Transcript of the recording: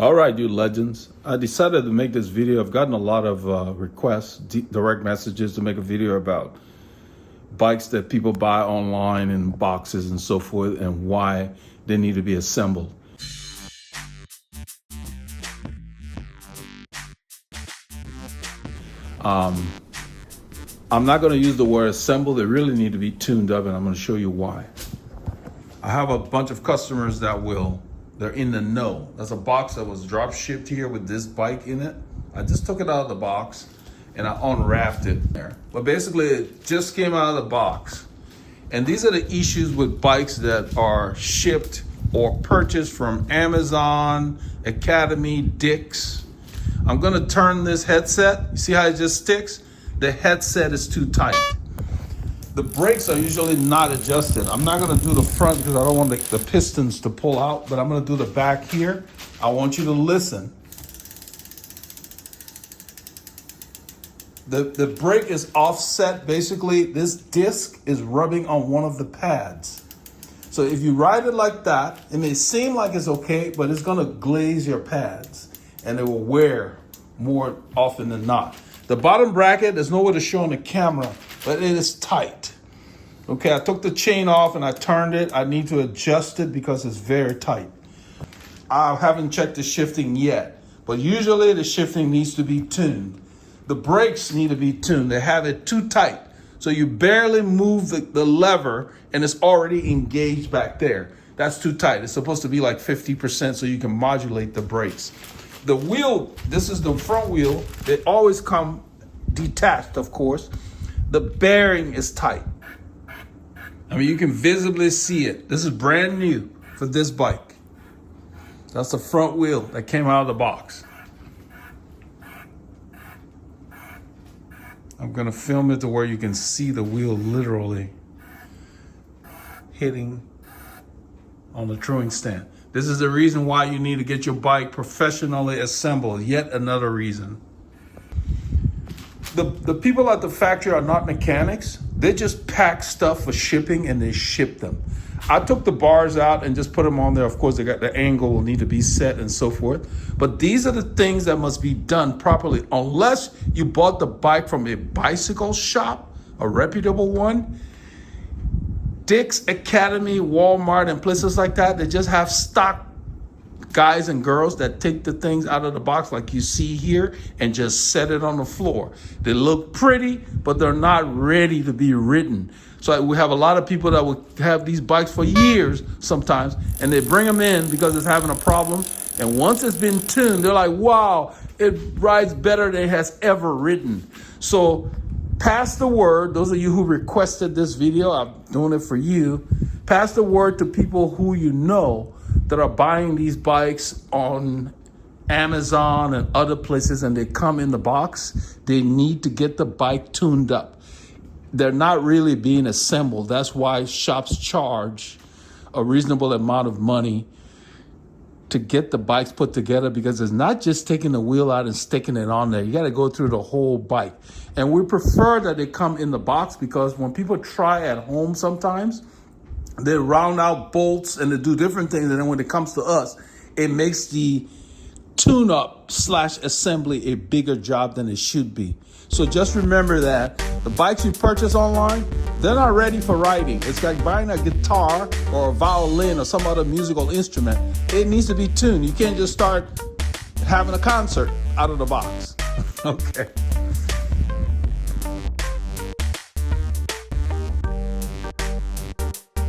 All right, you legends. I decided to make this video. I've gotten a lot of requests, direct messages to make a video about bikes that people buy online in boxes and so forth and why they need to be assembled. I'm not going to use the word assembled. They really need to be tuned up, and I'm going to show you why. I have a bunch of customers they're in the know. That's a box that was drop shipped here with this bike in it. I just took it out of the box and I unwrapped it there. But basically it just came out of the box. And these are the issues with bikes that are shipped or purchased from Amazon, Academy, Dick's. I'm gonna turn this headset. You see how it just sticks? The headset is too tight. The brakes are usually not adjusted. I'm not gonna do the front because I don't want the pistons to pull out, but I'm gonna do the back here. I want you to listen. The brake is offset. Basically, this disc is rubbing on one of the pads. So if you ride it like that, it may seem like it's okay, but it's gonna glaze your pads and it will wear more often than not. The bottom bracket, there's no way to show on the camera, but it is tight. Okay, I took the chain off and I turned it. I need to adjust it because it's very tight. I haven't checked the shifting yet, but usually the shifting needs to be tuned. The brakes need to be tuned. They have it too tight. So you barely move the lever and it's already engaged back there. That's too tight. It's supposed to be like 50% so you can modulate the brakes. The wheel, this is the front wheel. They always come detached, of course. The bearing is tight. I mean, you can visibly see it. This is brand new for this bike. That's the front wheel that came out of the box. I'm gonna film it to where you can see the wheel literally hitting on the throwing stand. This is the reason why you need to get your bike professionally assembled. Yet another reason. The people at the factory are not mechanics. They just pack stuff for shipping and they ship them. I took the bars out and just put them on there. Of course, they got the angle will need to be set and so forth. But these are the things that must be done properly. Unless you bought the bike from a bicycle shop, a reputable one, Dick's, Academy, Walmart, and places like that, they just have stock guys and girls that take the things out of the box like you see here and just set it on the floor. They look pretty, but they're not ready to be ridden. So we have a lot of people that will have these bikes for years sometimes, and they bring them in because it's having a problem. And once it's been tuned, they're like, wow, it rides better than it has ever ridden. So pass the word. Those of you who requested this video, I'm doing it for you. Pass the word to people who you know that are buying these bikes on Amazon and other places, and they come in the box. They need to get the bike tuned up. They're not really being assembled. That's why shops charge a reasonable amount of money to get the bikes put together, because it's not just taking the wheel out and sticking it on there. You got to go through the whole bike. And we prefer that they come in the box because when people try at home sometimes, they round out bolts and they do different things. And then when it comes to us, it makes the tune-up / assembly a bigger job than it should be. So just remember that the bikes you purchase online, they're not ready for riding. It's like buying a guitar or a violin or some other musical instrument. It needs to be tuned. You can't just start having a concert out of the box. Okay.